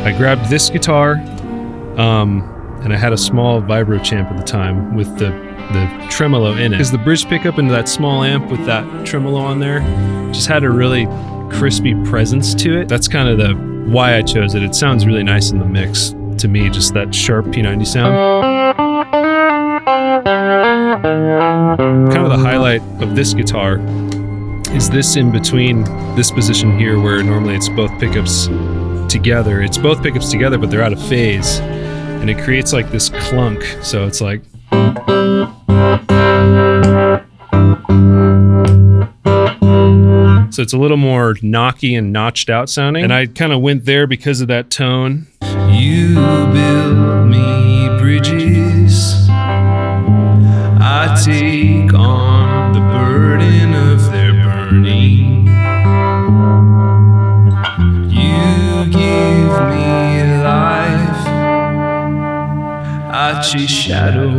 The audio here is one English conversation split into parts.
I grabbed this guitar, and I had a small vibro champ at the time with the tremolo in it. Because the bridge pickup into that small amp with that tremolo on there just had a really crispy presence to it. That's kind of why I chose it. It sounds really nice in the mix to me, just that sharp P90 sound. Kind of the highlight of this guitar is this in between this position here where normally it's both pickups together. It's both pickups together, but they're out of phase, and it creates like this clunk. So it's like, so it's a little more knocky and notched out sounding. And I kind of went there because of that tone. You build me bridges, I take on the burden of their burning. You give me life, I chase shadow.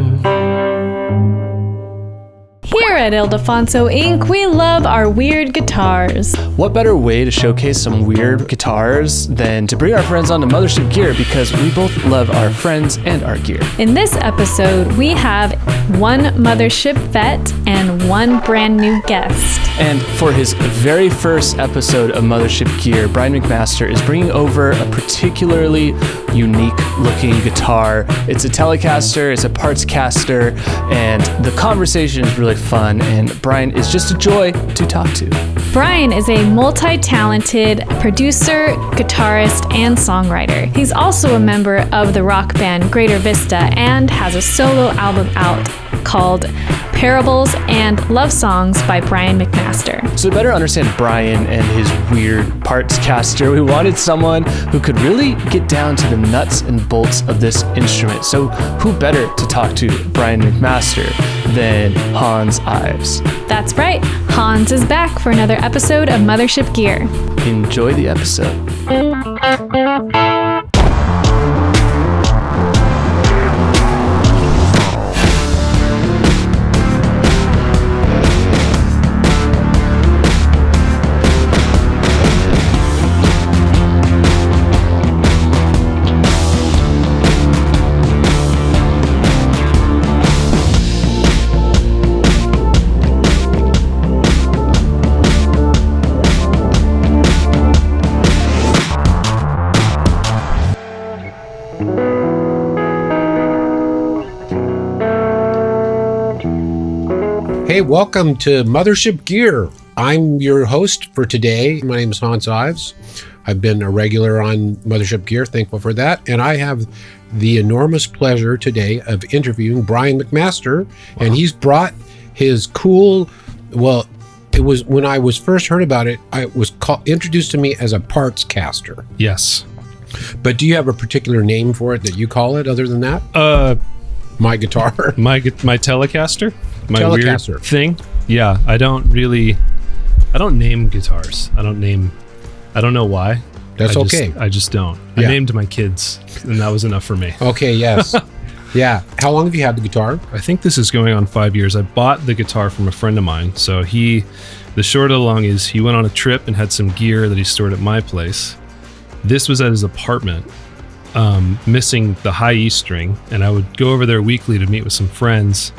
Here at Ildefonso Inc., we love our weird guitars. What better way to showcase some weird guitars than to bring our friends onto Mothership Gear, because we both love our friends and our gear. In this episode, we have one Mothership vet and one brand new guest. And for his very first episode of Mothership Gear, Brian McMaster is bringing over a particularly unique looking guitar. It's a Telecaster, it's a partscaster, and the conversation is really fun, and Brian is just a joy to talk to. Brian is a multi-talented producer, guitarist, and songwriter. He's also a member of the rock band Greater Vista and has a solo album out called Parables and Love Songs by Brian McMaster. So to better understand Brian and his weird partscaster, we wanted someone who could really get down to the nuts and bolts of this instrument. So who better to talk to Brian McMaster than Hanz Ives? That's right. Hanz is back for another episode of Mothership Gear. Enjoy the episode. Hey, welcome to Mothership Gear. I'm your host for today. My name is Hanz Ives. I've been a regular on Mothership Gear, thankful for that. And I have the enormous pleasure today of interviewing Brian McMaster. Wow. And he's brought his cool, well, it was when I was first heard about it, it was introduced to me as a partscaster. Yes. But do you have a particular name for it that you call it other than that? My guitar. My Telecaster. My Telecaster weird thing. Yeah, I don't name guitars. I don't know why. That's okay. I just don't. Yeah. I named my kids, and that was enough for me. Okay, yes. Yeah. How long have you had the guitar? I think this is going on 5 years. I bought the guitar from a friend of mine. So the short of the long is he went on a trip and had some gear that he stored at my place. This was at his apartment, missing the high E string, and I would go over there weekly to meet with some friends.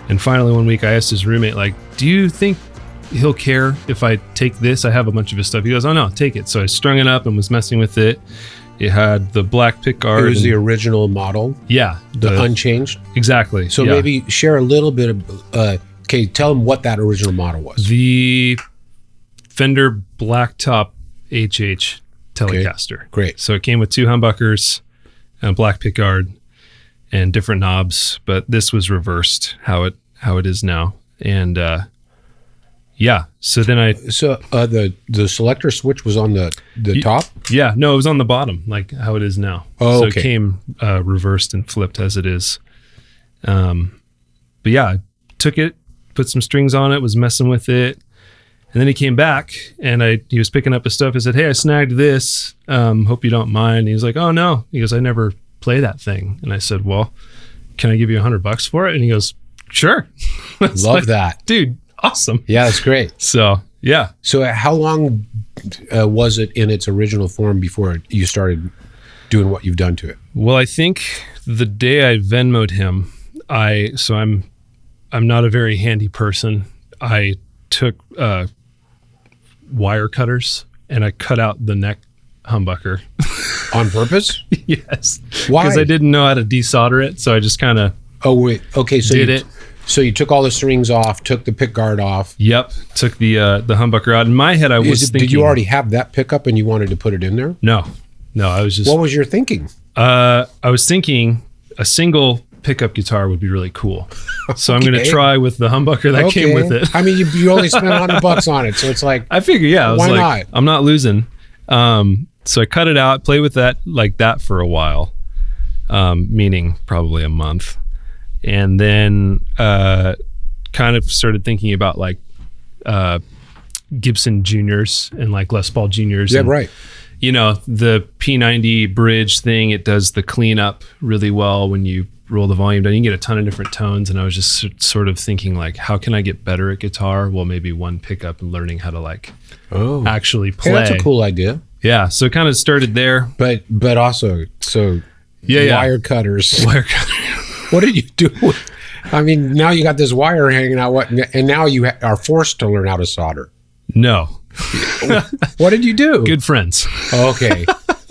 And finally one week I asked his roommate, like, do you think he'll care if I take this? I have a bunch of his stuff. He goes, oh no, take it. So I strung it up and was messing with it. It had the black pickguard. It was the original model. Yeah. The unchanged. Exactly. So maybe share a little bit of, tell them what that original model was. The Fender Blacktop HH Telecaster. Okay, great. So it came with 2 humbuckers and a black pickguard and different knobs, but this was reversed how it is now. And so then the selector switch was on the top? Yeah, no, it was on the bottom, like how it is now. Oh, so okay. It came reversed and flipped as it is. But yeah, I took it, put some strings on it, was messing with it. And then he came back and he was picking up his stuff. He said, hey, I snagged this. Hope you don't mind. He was like, oh no. He goes, I never play that thing. And I said, well, can I give you $100 for it? And he goes, sure. Love that. Dude, awesome. Yeah, that's great. So, yeah. So how long was it in its original form before you started doing what you've done to it? Well, I think the day I Venmo'd him, I'm not a very handy person. I took wire cutters and I cut out the neck humbucker. On purpose? Yes. Why? Because I didn't know how to desolder it, so I just kind of okay, so did it. So you took all the strings off, took the pick guard off. Yep, took the humbucker out. In my head, I was thinking... Did you already have that pickup and you wanted to put it in there? No, I was just... What was your thinking? I was thinking a single pickup guitar would be really cool. So I'm going to try with the humbucker that came with it. I mean, you only spent $100 on it, so it's like... I figure, I was why like, not? I'm not losing. So I cut it out, played with that like that for a while, meaning probably a month. And then kind of started thinking about like Gibson Juniors and like Les Paul Juniors. Yeah, and, right. You know, the P90 bridge thing, it does the cleanup really well when you roll the volume down. You can get a ton of different tones. And I was just sort of thinking like, how can I get better at guitar? Well, maybe one pickup and learning how to like actually play. Hey, that's a cool idea. Yeah. So it kind of started there. But also, wire cutters. Wire cutters. What did you do? I mean, now you got this wire hanging out, and now you are forced to learn how to solder. No. What did you do? Good friends. Okay.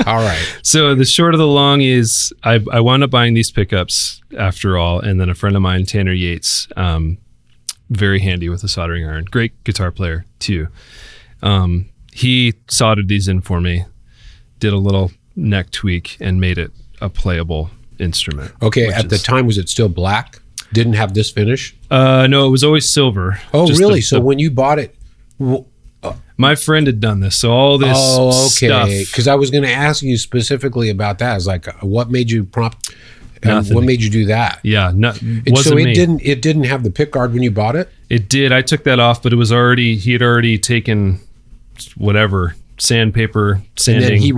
All right. So the short of the long is I wound up buying these pickups after all. And then a friend of mine, Tanner Yates, very handy with a soldering iron, great guitar player too. He soldered these in for me, did a little neck tweak and made it a playable instrument. Okay. At the time, was it still black? Didn't have this finish? No, it was always silver. Oh, really? So when you bought it... my friend had done this. So all this stuff. Because I was going to ask you specifically about that. It's like, what made you prompt... Nothing. What made you do that? Yeah. So it didn't have the pick guard when you bought it? It did. I took that off, but it was he had already taken whatever, sandpaper, sanding. And then he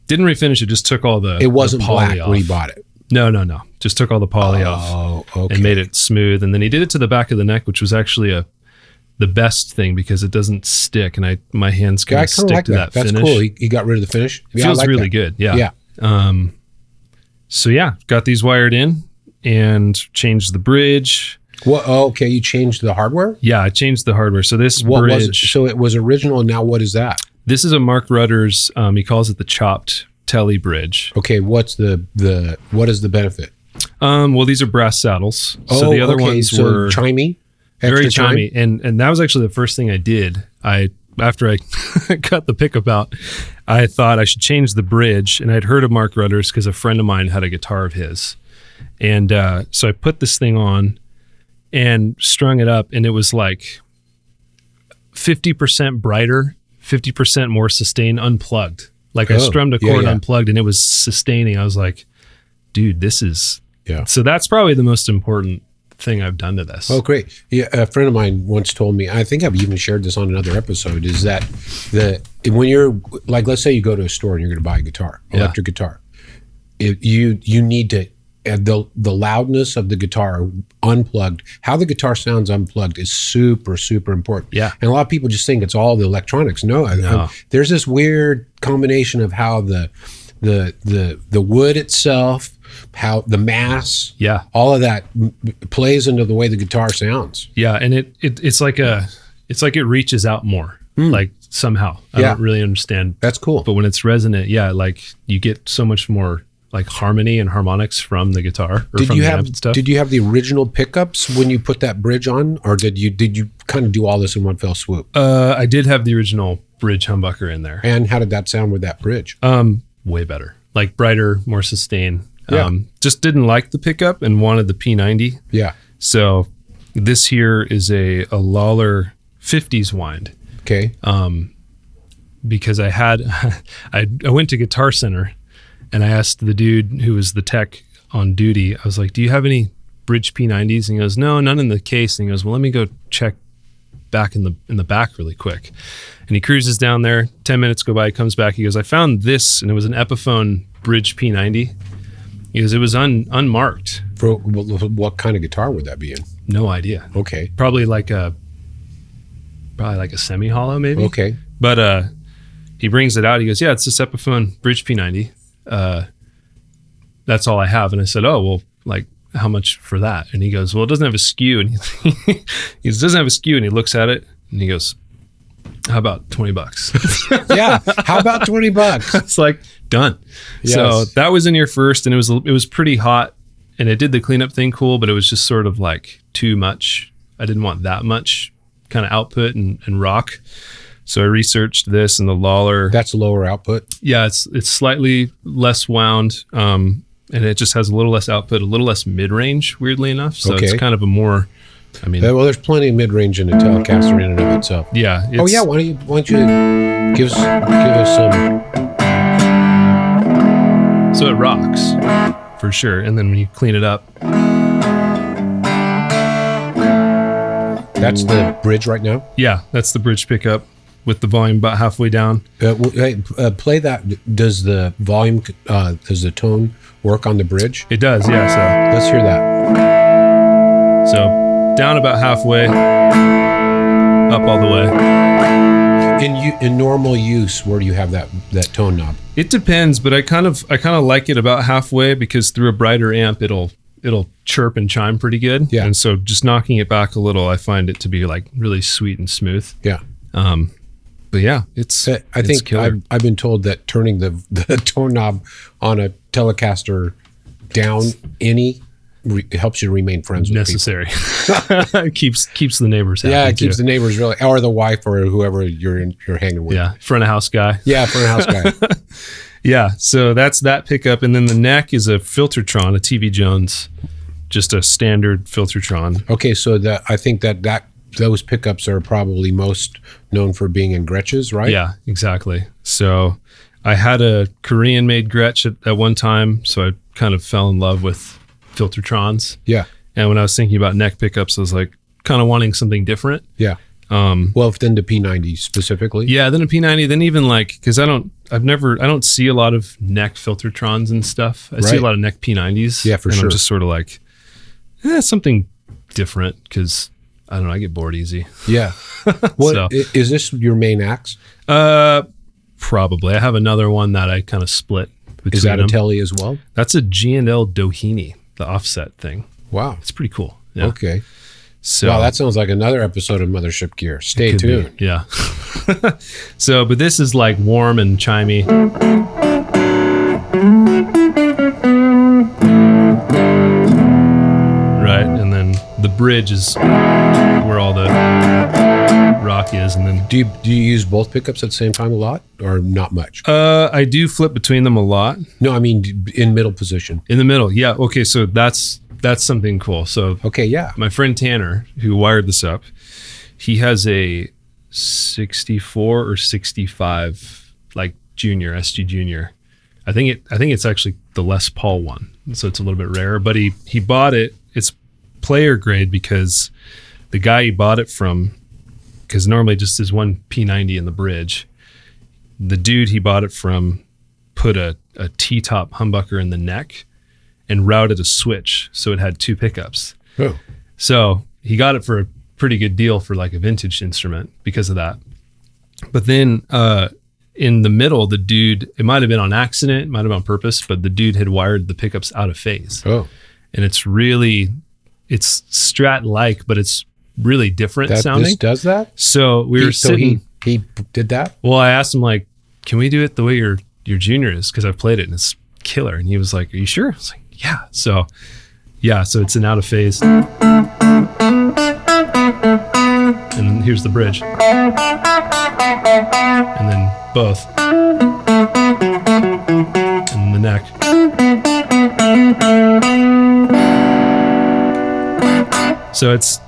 didn't refinish it, just took all the It wasn't the poly black off. when he bought it. No. Just took all the poly off and made it smooth. And then he did it to the back of the neck, which was actually the best thing because it doesn't stick. And my hands kind of stick to that That's finish. cool. He got rid of the finish. It feels really good. Yeah. So got these wired in and changed the bridge. Well, okay. You changed the hardware? Yeah, I changed the hardware. So this What bridge. was it? So it was original. And now what is that? This is a Mark Rutters. He calls it the chopped telly bridge. Okay. What is the benefit? Well, these are brass saddles. So the other ones were chimey, very extra chimey, and that was actually the first thing I did. After I cut the pickup out, I thought I should change the bridge, and I'd heard of Mark Rutters because a friend of mine had a guitar of his, and so I put this thing on and strung it up, and it was like 50% brighter, 50% more sustained, unplugged. Like I strummed a chord unplugged, and it was sustaining. I was like, dude, this is... Yeah. So that's probably the most important thing I've done to this. Oh, great. Yeah, a friend of mine once told me, I think I've even shared this on another episode, is that when you're, like, let's say you go to a store and you're going to buy a guitar, electric guitar, you need to, the loudness of the guitar unplugged, how the guitar sounds unplugged is super, super important. Yeah. And a lot of people just think it's all the electronics. No. There's this weird combination of how the wood itself, how the mass, all of that plays into the way the guitar sounds. Yeah, and it's like it reaches out more, like somehow. I don't really understand. That's cool. But when it's resonant, like you get so much more like harmony and harmonics from the guitar. Or Did from you the have amp and stuff. Did you have the original pickups when you put that bridge on, or did you kind of do all this in one fell swoop? I did have the original bridge humbucker in there. And how did that sound with that bridge? Way better, like brighter, more sustained. Yeah. Just didn't like the pickup and wanted the P90. Yeah. So this here is a Lawler 50s wind. Okay. Because I went to Guitar Center and I asked the dude who was the tech on duty, I was like, do you have any bridge P90s? And he goes, no, none in the case. And he goes, well, let me go check back in the back really quick. And he cruises down there, 10 minutes go by, he comes back, he goes, I found this, and it was an Epiphone bridge P90. He goes, it was unmarked. For what kind of guitar would that be in? No idea. Okay. Probably like a semi-hollow maybe. Okay. But he brings it out. He goes, yeah, it's this Epiphone bridge P90. That's all I have. And I said, oh, well, like, how much for that? And he goes, well, it doesn't have a skew. And he doesn't have a skew. And he looks at it and he goes, how about $20? Yeah. How about $20? It's like, done. Yes. So that was in here first, and it was pretty hot, and it did the cleanup thing cool, but it was just sort of like too much. I didn't want that much kind of output and rock. So I researched this and the Lawler. That's lower output. Yeah, it's slightly less wound, and it just has a little less output, a little less mid-range, weirdly enough. So Okay. it's kind of a more, I mean, Well, there's plenty of mid-range in a Telecaster in and of itself. yeah. Oh yeah, why don't you give us some? So it rocks for sure. And then when you clean it up, That's the bridge right now. yeah, that's the bridge pickup with the volume about halfway down. Play that. Does the volume? Does the tone work on the bridge? It does, yeah. Let's hear that. So down about halfway, up all the way. In normal use, where do you have that tone knob? It depends, but I kind of like it about halfway, because through a brighter amp, it'll chirp and chime pretty good. Yeah. And so just knocking it back a little, I find it to be like really sweet and smooth. Yeah. But yeah, it's I think killer. I've been told that turning the tone knob on a Telecaster down helps you remain friends with necessary. keeps the neighbors happy. Yeah, it keeps too. the neighbors really, or the wife or whoever you're hanging with. Yeah, front of house guy. Yeah, front of house guy. Yeah, so that's that pickup, and then the neck is a Filtertron, a TV Jones, just a standard Filtertron. Okay, so I think that those pickups are probably most known for being in Gretches, right? Yeah, exactly. So I had a Korean-made Gretsch at one time, so I kind of fell in love with Filtertrons. Yeah. And when I was thinking about neck pickups, I was like kind of wanting something different. Yeah. Well, then the P90 specifically. Yeah, then a P90, then even like, because I don't see a lot of neck Filtertrons and stuff. I see a Right. lot of neck P90s. Yeah, for and sure. I'm just sort of like, something different, because I don't know, I get bored easy. Yeah. What So- is this your main axe? Probably. I have another one that I kind of split between Is that a them. Tele as well? That's a G&L Doheny, the offset thing. Wow. It's pretty cool. Yeah. Okay. So Wow, that sounds like another episode of Mothership Gear. Stay could be, tuned. yeah. So, but this is like warm and chimey. Right, and then the bridge is where all the rock is, and then Do you use both pickups at the same time a lot, or not much? I do flip between them a lot. No, I mean in middle position. In the middle, yeah. Okay, so that's something cool. So Okay, yeah. my friend Tanner, who wired this up, he has a 64 or 65 like junior SG Junior. I think it's actually the Les Paul one, so it's a little bit rarer. But he bought it. It's player grade because the guy he bought it from, because normally just is one P90 in the bridge. The dude he bought it from put a T-top humbucker in the neck and routed a switch, so it had two pickups. Oh, So he got it for a pretty good deal for like a vintage instrument because of that. But then in the middle, the dude, it might have been on accident, it might have been on purpose, but the dude had wired the pickups out of phase. oh, And it's Strat-like, but it's really different this sounding. does that. So we were So sitting. he did that. Well, I asked him like, can we do it the way your Junior is? Because I've played it and it's killer. And he was like, are you sure? I was like, yeah. So it's an out of phase. And then here's the bridge. And then both. And then the neck. So it's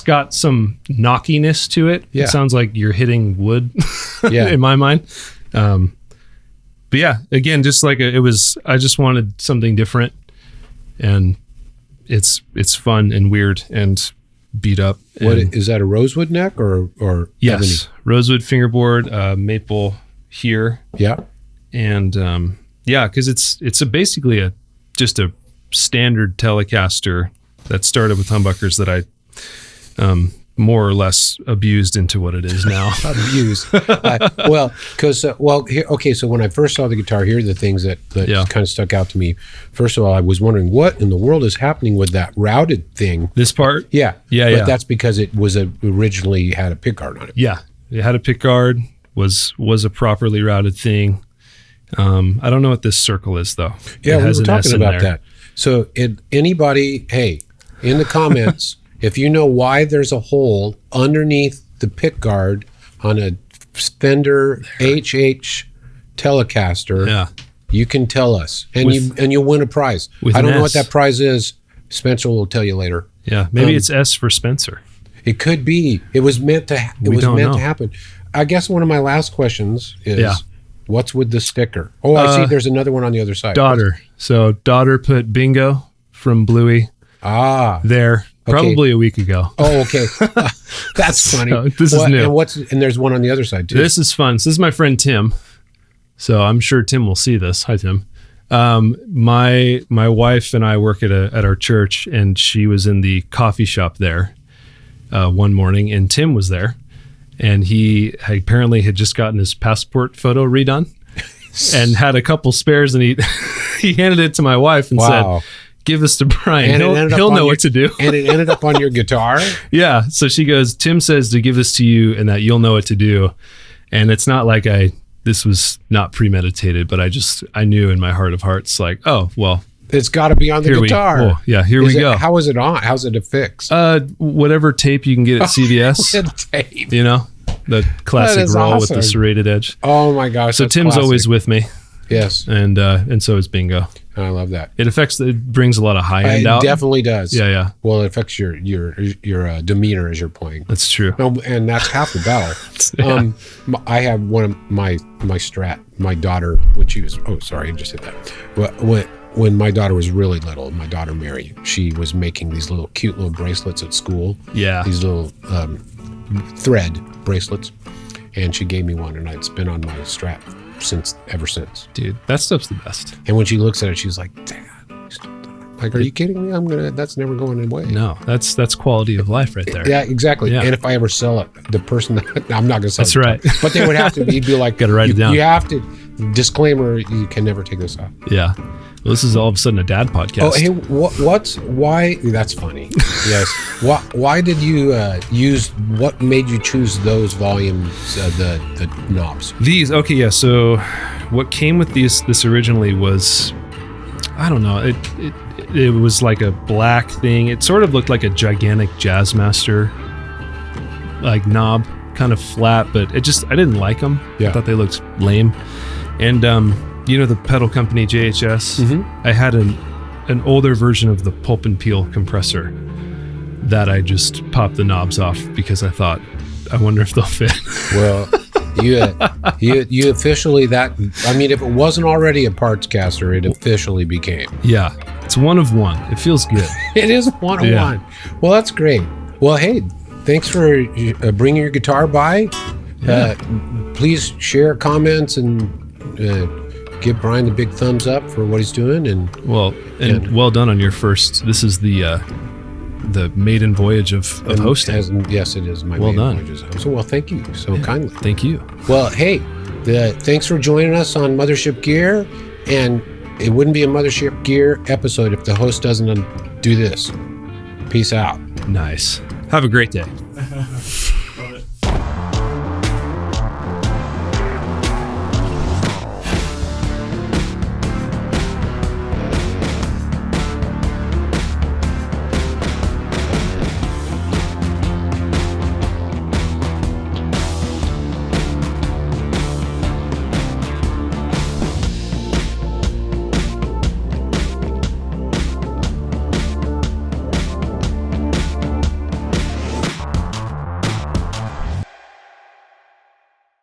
got some knockiness to it. Yeah. It sounds like you're hitting wood Yeah. in my mind. But yeah, again, just like I just wanted something different, and it's fun and weird and beat up. What And is that? A Rosewood neck or yes, Rosewood fingerboard, maple here, ebony? Yeah. and because it's basically just a standard Telecaster that started with humbuckers that I more or less abused into what it is now. Abuse. Well, because okay. So when I first saw the guitar, here are the things that kind of stuck out to me. First of all, I was wondering what in the world is happening with that routed thing. This part, Yeah. Yeah. But that's because it was originally had a pickguard on it. Yeah, it had a pickguard. Was a properly routed thing. I don't know what this circle is though. Yeah, It we has were an S talking in about there. that. So, anybody, hey, in the comments, if you know why there's a hole underneath the pickguard on a Fender HH Telecaster, Yeah. you can tell us, and With- you'll win a prize. with I don't an know what S. that prize is. Spencer will tell you later. Yeah, maybe it's S for Spencer. It could be. It was meant to. We don't know. to happen. I guess one of my last questions is, Yeah. what's with the sticker? Oh, I see. There's another one on the other side. Daughter. So daughter put bingo from Bluey Ah. there probably a week ago. Oh, okay. That's funny. So, this is new. And there's one on the other side too. This is fun. So this is my friend Tim. So I'm sure Tim will see this. Hi, Tim. My wife and I work at our church, and she was in the coffee shop there one morning, and Tim was there, and he apparently had just gotten his passport photo redone and had a couple spares, and he he handed it to my wife and Wow. said, "Give this to Brian. And it ended up He'll on know your- what to do." And it ended up on your guitar. Yeah. So she goes, Tim says to give this to you and that you'll know what to do. And it's not like this was not premeditated, but I knew in my heart of hearts, like, oh, well, It's got to be on the here guitar. here we go. How is it on? How's it affixed? Whatever tape you can get at CVS, Tape. you know, the classic is roll with the awesome. serrated edge. Oh my gosh. So that's Tim's classic. always with me, Yes. and so is Bingo. I love that. It brings a lot of high end It out. definitely does. Yeah. Well, it affects your demeanor as you're playing. That's true. No, and that's half the battle. Yeah. I have one of my Strat. My daughter, when she was, oh, sorry, I just hit that. When my daughter was really little, my daughter Mary, she was making these cute little bracelets at school. Yeah. These little thread bracelets, and she gave me one, and I'd been on my Strat ever since. Dude, that stuff's the best. And when she looks at it, she's like, "Dad, you still do it?" Like, are you kidding me? That's never going away. No, that's quality of life right there. Yeah, exactly. Yeah. And if I ever sell it, the person I'm not going to sell. That's the right. guitar. But they would have to. You'd be like, Gotta write it down. You have to. Disclaimer: you can never take this off. Yeah. Well, this is all of a sudden a dad podcast. Oh, hey, why? That's funny. Yes. Why did you use? What made you choose those volumes? The knobs. These, okay, yeah. So, what came with this originally was, I don't know. It was like a black thing. It sort of looked like a gigantic Jazzmaster, like knob, kind of flat. But I didn't like them. Yeah. I thought they looked lame. And you know the pedal company JHS. Mm-hmm. I had an older version of the Pulp and Peel compressor that I just popped the knobs off because I thought, I wonder if they'll fit. Well, you officially if it wasn't already a partscaster, it officially became. Yeah, it's one of one. It feels good. It is one on Yeah. one. Well, that's great. Well, hey, thanks for bringing your guitar by. Please share comments and give Brian the big thumbs up for what he's doing. And Well, and well done on your first. This is the maiden voyage of hosting. Yes, it is my Well maiden done. voyage as a host. So, well, thank you so kindly. Thank you. Well, hey, thanks for joining us on Mothership Gear. And it wouldn't be a Mothership Gear episode if the host doesn't do this. Peace out. Nice. Have a great day.